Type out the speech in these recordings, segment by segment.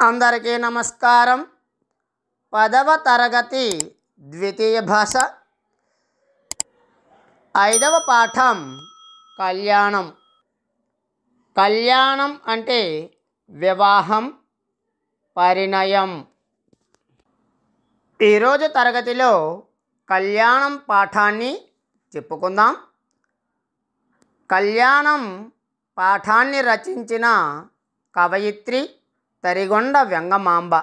అందరికీ నమస్కారం. 10వ తరగతి ద్వితీయ భాష 5వ పాఠం కళ్యాణం. కళ్యాణం అంటే వివాహం, పరిణయం. ఈరోజు తరగతిలో కళ్యాణం పాఠాన్ని చెప్పుకుందాం. కళ్యాణం పాఠాన్ని రచించిన కవయిత్రి తరిగొండ వెంగమాంబ.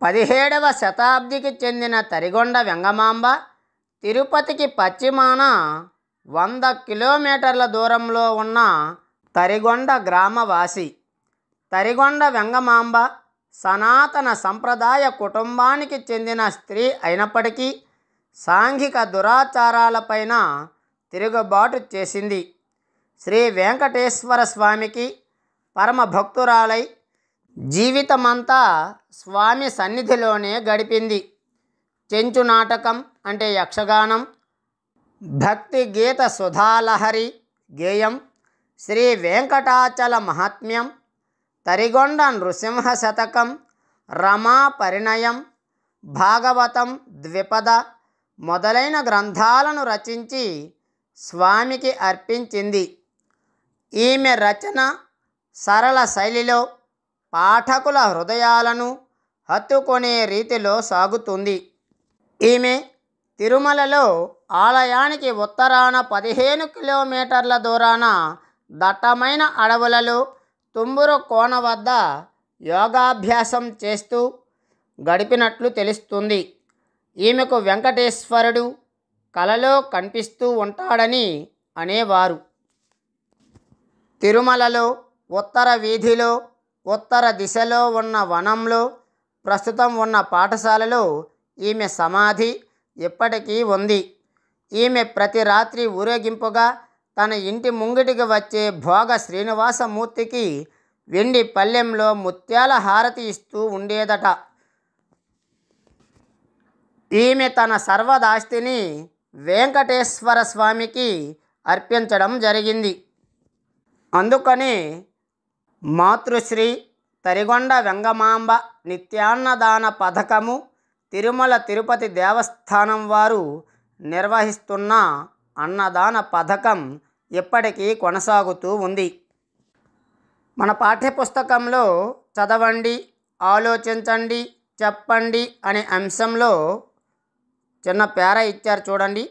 17వ శతాబ్దికి చెందిన తరిగొండ వెంగమాంబ తిరుపతికి పశ్చిమాన 100 కిలోమీటర్ల దూరంలో ఉన్న తరిగొండ గ్రామవాసి. తరిగొండ వెంగమాంబ సనాతన సంప్రదాయ కుటుంబానికి చెందిన స్త్రీ అయినప్పటికీ సాంఘిక దురాచారాలపైన తిరుగుబాటు చేసింది. శ్రీ వెంకటేశ్వర స్వామికి పరమ భక్తురాలై జీవితమంతా స్వామి సన్నిధిలోనే గడిపింది. చెంచు నాటకం అంటే యక్షగానం, భక్తి గీత సుధాలహరి గేయం, శ్రీ వెంకటాచల మహాత్మ్యం, తరిగొండ నృసింహ శతకం, రమా పరిణయం, భాగవతం ద్విపద మొదలైన గ్రంథాలను రచించి స్వామికి అర్పించింది. ఈమె రచన సరళ శైలిలో పాఠకుల హృదయాలను హత్తుకునే రీతిలో సాగుతుంది. ఈమె తిరుమలలో ఆలయానికి ఉత్తరాన 15 కిలోమీటర్ల దూరాన దట్టమైన అడవులలో తుంబురు కోన వద్ద యోగాభ్యాసం చేస్తూ గడిపినట్లు తెలుస్తుంది. ఈమెకు వెంకటేశ్వరుడు కలలో కనిపిస్తూ ఉంటాడని అనేవారు. తిరుమలలో ఉత్తర వీధిలో ఉత్తర దిశలో ఉన్న వనంలో ప్రస్తుతం ఉన్న పాఠశాలలో ఈమె సమాధి ఇప్పటికీ ఉంది. ఈమె ప్రతి రాత్రి ఊరేగింపుగా తన ఇంటి ముంగిటికి వచ్చే భోగ శ్రీనివాసమూర్తికి వెండి పళ్ళెంలో ముత్యాల హారతి ఇస్తూ ఉండేదట. ఈమె తన సర్వదాస్తిని వెంకటేశ్వర స్వామికి అర్పించడం జరిగింది. అందుకని మాతృశ్రీ తరిగొండ వెంగమాంబ నిత్యాన్నదాన పథకము తిరుమల తిరుపతి దేవస్థానం వారు నిర్వహిస్తున్న అన్నదాన పథకం ఇప్పటికీ కొనసాగుతూ ఉంది. మన పాఠ్యపుస్తకంలో చదవండి, ఆలోచించండి, చెప్పండి అనే అంశంలో చిన్న పేర ఇచ్చారు చూడండి.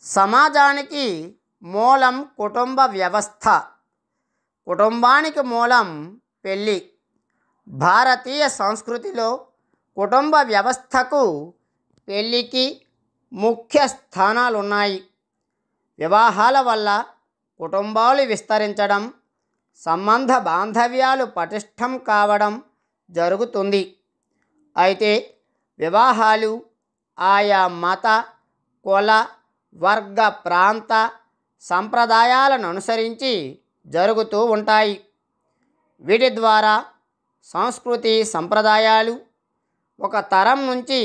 సమాజానికి మూలం కుటుంబ వ్యవస్థ. కుటుంబానికి మూలం పెళ్ళి. భారతీయ సంస్కృతిలో కుటుంబ వ్యవస్థకు పెళ్ళికి ముఖ్య స్థానాలున్నాయి. వివాహాల వల్ల కుటుంబాలు విస్తరించడం, సంబంధ బాంధవ్యాలు పటిష్టం కావడం జరుగుతుంది. అయితే వివాహాలు ఆయా మత, కుల, వర్గ, ప్రాంత సంప్రదాయాలను అనుసరించి జరుగుతూ ఉంటాయి. వీటి ద్వారా సంస్కృతి సంప్రదాయాలు ఒక తరం నుంచి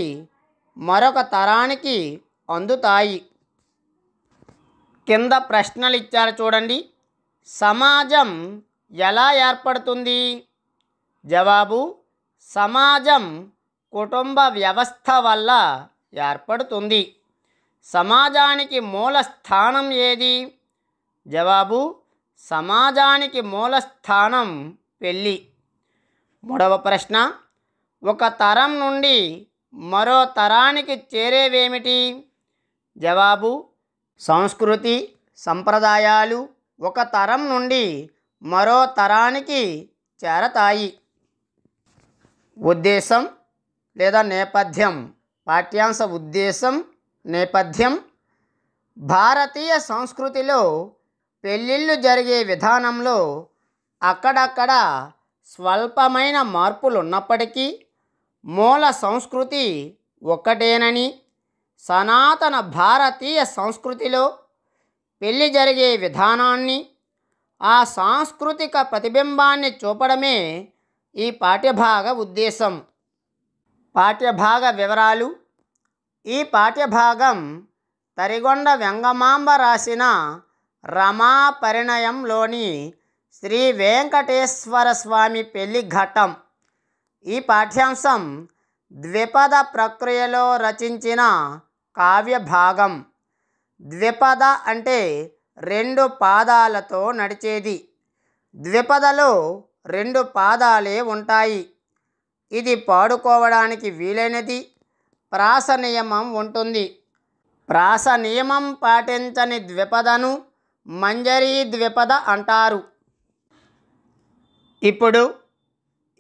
మరొక తరానికి అందుతాయి. కింద ప్రశ్నలు ఇచ్చారు చూడండి. సమాజం ఎలా ఏర్పడుతుంది? జవాబు: సమాజం కుటుంబ వ్యవస్థ వల్ల ఏర్పడుతుంది. సమాజానికి మూల స్థానం ఏది? జవాబు: సమాజానికి మూల స్థానం పెళ్ళి. మూడవ ప్రశ్న: ఒక తరం నుండి మరో తరానికి చేరేవేమిటి? జవాబు: సంస్కృతి సంప్రదాయాలు ఒక తరం నుండి మరో తరానికి చేరతాయి. ఉద్దేశం లేదా నేపథ్యం. పాఠ్యాంశ ఉద్దేశం, నేపథ్యం. భారతీయ సంస్కృతిలో పెళ్ళిళ్ళు జరిగే విధానంలో అక్కడక్కడ స్వల్పమైన మార్పులు ఉన్నప్పటికీ మూల సంస్కృతి ఒక్కటేనని, సనాతన భారతీయ సంస్కృతిలో పెళ్ళి జరిగే విధానాన్ని, ఆ సాంస్కృతిక ప్రతిబింబాన్ని చూపడమే ఈ పాఠ్యభాగ ఉద్దేశం. పాఠ్యభాగ వివరాలు. ఈ పాఠ్యభాగం తరిగొండ వెంగమాంబ రాసిన రమా పరిణయంలోని శ్రీ వెంకటేశ్వర స్వామి పెళ్లి ఘట్టం. ఈ పాఠ్యాంశం ద్విపద ప్రక్రియలో రచించిన కావ్య భాగం. ద్విపద అంటే రెండు పాదాలతో నడిచేది. ద్విపదలో రెండు పాదాలే ఉంటాయి. ఇది పాడుకోవడానికి వీలైనది. ప్రాస నియమం ఉంటుంది. ప్రాస నియమం పాటించని ద్విపదను మంజరీ ద్విపద అంటారు. ఇప్పుడు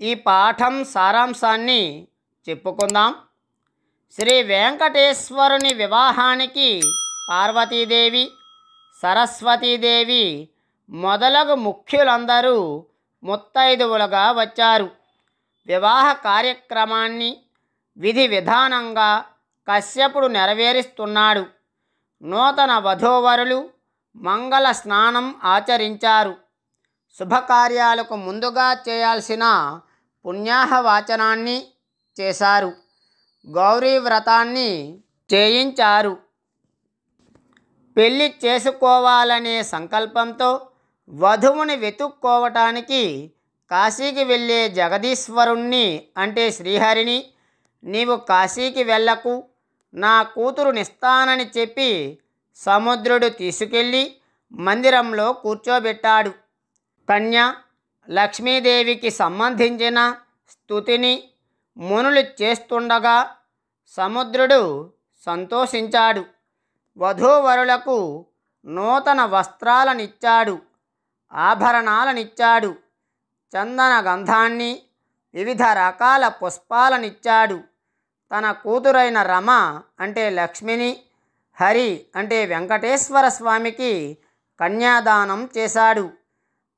ఈ పాఠం సారాంశాన్ని చెప్పుకుందాం. శ్రీ వెంకటేశ్వరుని వివాహానికి పార్వతీదేవి, సరస్వతీదేవి మొదలగు ముఖ్యులందరూ ముత్తైదువులుగా వచ్చారు. వివాహ కార్యక్రమాన్ని విధి విధానంగా కశ్యపుడు నెరవేరుస్తున్నాడు. నూతన వధూవరులు మంగళ స్నానం ఆచరించారు. శుభకార్యాలకు ముందుగా చేయాల్సిన పుణ్యాహవాచనాన్ని చేశారు. గౌరీ వ్రతాన్ని చేయించారు. పెళ్లి చేసుకోవాలనే సంకల్పంతో వధువుని వెతుక్కోవటానికి కాశీకి వెళ్ళే జగదీశ్వరుణ్ణి అంటే శ్రీహరిని, నీవు కాశీకి వెళ్ళకు, నా కూతురునిస్తానని చెప్పి సముద్రుడు తీసుకెళ్ళి మందిరంలో కూర్చోబెట్టాడు. కన్య లక్ష్మీదేవికి సంబంధించిన స్తుతిని మునులు చేస్తుండగా సముద్రుడు సంతోషించాడు. వధూవరులకు నూతన వస్త్రాలనిచ్చాడు, ఆభరణాలనిచ్చాడు, చందన గంధాన్ని, వివిధ రకాల పుష్పాలనిచ్చాడు. తన కూతురైన రమ అంటే లక్ష్మిని, హరి అంటే వెంకటేశ్వర స్వామికి కన్యాదానం చేశాడు.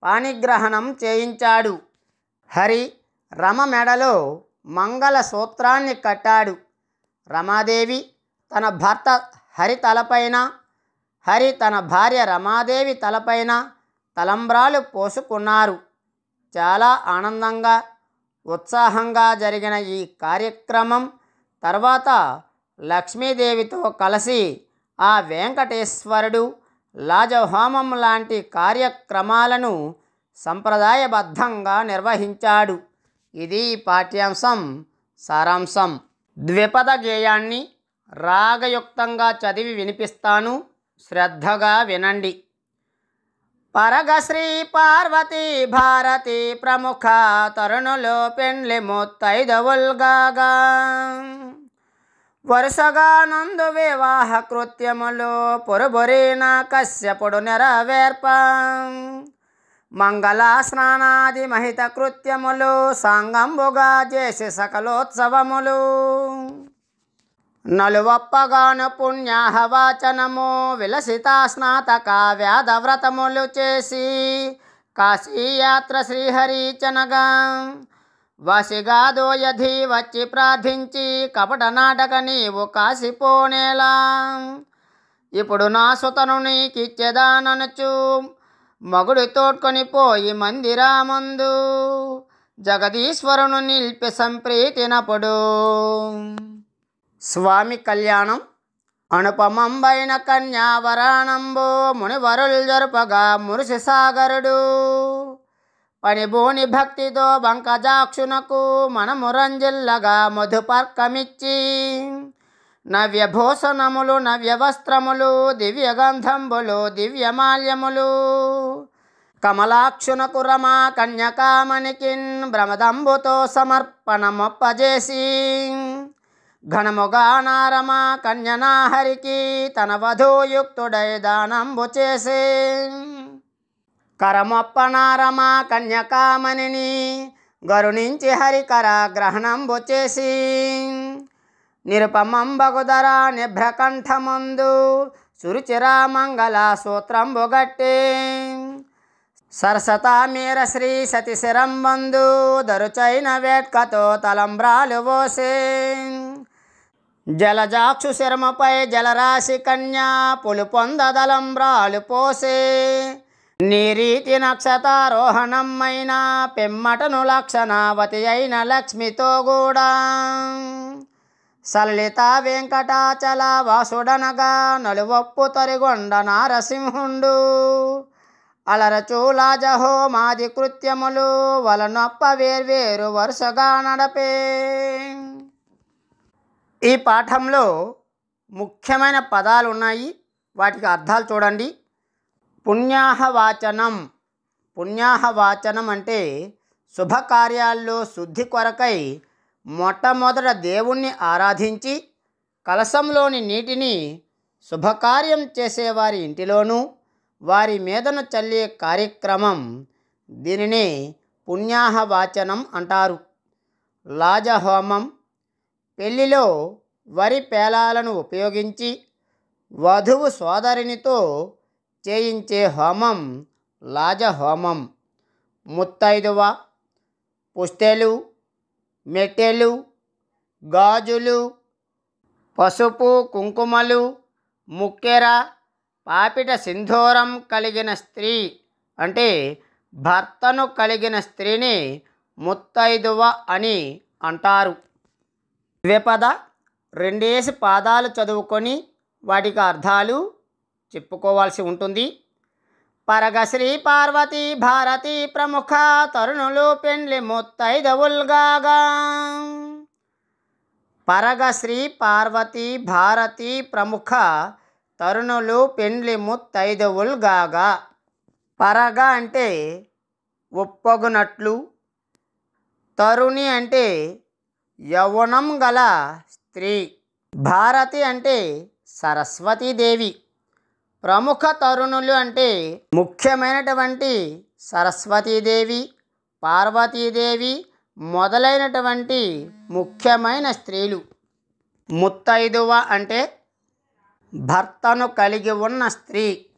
పాణిగ్రహణం చేయించాడు. హరి రమ మెడలో మంగళ సూత్రాన్ని కట్టాడు. రమాదేవి తన భర్త హరి తలపైన, హరి తన భార్య రమాదేవి తలపైన తలంబ్రాలు పోసుకున్నారు. చాలా ఆనందంగా ఉత్సాహంగా జరిగిన ఈ కార్యక్రమం తర్వాత లక్ష్మీదేవితో కలిసి ఆ వెంకటేశ్వరుడు లాజహోమం లాంటి కార్యక్రమాలను సంప్రదాయబద్ధంగా నిర్వహించాడు. ఇది పాఠ్యాంశం సారాంశం. ద్విపద గేయాన్ని రాగయుక్తంగా చదివి వినిపిస్తాను, శ్రద్ధగా వినండి. పరగ శ్రీ పార్వతీ భారతి ప్రముఖ తరుణులో పెండ్లి ముత్తైదవుల్గాగా వరుసగా నందు వివాహ కృత్యములు పొరుబొరిన కశ్యపుడు నెరవేర్ప మంగళ స్నానాది మహిత కృత్యములు సాంగంబుగా చేసి సకలోత్సవములు నలువప్పగాను పుణ్యాహవాచనము విలసిత స్నాతక వ్యాధవ్రతములు చేసి కాశీయాత్ర శ్రీహరిచనగా వసిగా దోయధి వచ్చి ప్రార్థించి కపట నాటక నీవు కాసిపోనేలా ఇప్పుడు నా సుతను నీకిచ్చేదాననుచు మగుడు తోడ్కొని పోయి మందిరామందు జగదీశ్వరును నిలిపి సంప్రీతినప్పుడు. స్వామి కళ్యాణం. అనుపమంబైన కన్యావరాణంబు మునివరుల్ జరుపగా మురిసి సాగరుడు పనిబోని భక్తితో బంకజాక్షునకు మనమురంజిల్లగా మధుపర్కమిచ్చి నవ్యభూషణములు నవ్యవస్త్రములు దివ్యగంధంబులు దివ్యమాల్యములు కమలాక్షునకు రమా కన్యకామణికిన్ భ్రమదంబుతో సమర్పణమొప్పజేసి ఘనముగా నారమా కన్యనాహరికి తన వధూయుక్తుడై దానంబు చేసే కరమొప్పనారమా కన్యకామణిని గరుణించి హరికర గ్రహణంబు చేసి నిరుపమంబగుదర నిభ్రకంఠమందు సురుచిరా మంగళ సూత్రంబు గట్టి సరసతా మీర శ్రీ సతి శిరంబందు దరుచైన వేట్కతో తలంబ్రాలు పోసే జలజాక్షు శరముపై జలరాశి కన్యా పులు పొందదలంబ్రాలు పోసే నీరీతి నక్షతారోహణమైన పెమ్మటను లక్షణావతి అయిన లక్ష్మితో కూడా సలలిత వెంకటాచల వాసుడనగా నలువప్పు తరిగొండ నారసింహుండు అలరచూలాజహో మాది కృత్యములు వలనొప్ప వేర్వేరు వరుసగా నడపే. ఈ పాఠంలో ముఖ్యమైన పదాలు ఉన్నాయి, వాటికి అర్థాలు చూడండి. పుణ్యాహవాచనం. పుణ్యాహవాచనం అంటే శుభకార్యాల్లో శుద్ధి కొరకై మొట్టమొదట దేవుణ్ణి ఆరాధించి కలశంలోని నీటిని శుభకార్యం చేసేవారి ఇంటిలోనూ వారి మీదను చల్లే కార్యక్రమం, దీనినే పుణ్యాహవాచనం అంటారు. లాజహోమం. పెళ్లిలో వరి పేలాలను ఉపయోగించి వధువు సోదరినితో చేయించే హోమం లాజహోమం. ముత్తైదువ. పుస్తెలు, మెట్టెలు, గాజులు, పసుపు కుంకుమలు, ముక్కెర, పాపిట సింధూరం కలిగిన స్త్రీ అంటే భర్తను కలిగిన స్త్రీని ముత్తైదువ అని అంటారు. ద్విపద. రెండేసి పాదాలు చదువుకొని వాటికి అర్థాలు చెప్పుకోవాల్సి ఉంటుంది. పరగ శ్రీ పార్వతీ భారతి ప్రముఖ తరుణులు పెండ్లి ముత్తైదవుల్గాగా. పరగ శ్రీ పార్వతీ భారతి ప్రముఖ తరుణులు పెండ్లి ముత్తైదవుల్గాగా. పరగ అంటే ఒప్పగునట్లు, తరుణి అంటే యౌవనం గల స్త్రీ, భారతి అంటే సరస్వతీదేవి, ప్రముఖ తరుణులు అంటే ముఖ్యమైనటువంటి సరస్వతీదేవి, పార్వతీదేవి మొదలైనటువంటి ముఖ్యమైన స్త్రీలు. ముత్తైదువ అంటే భర్తను కలిగి ఉన్న స్త్రీ.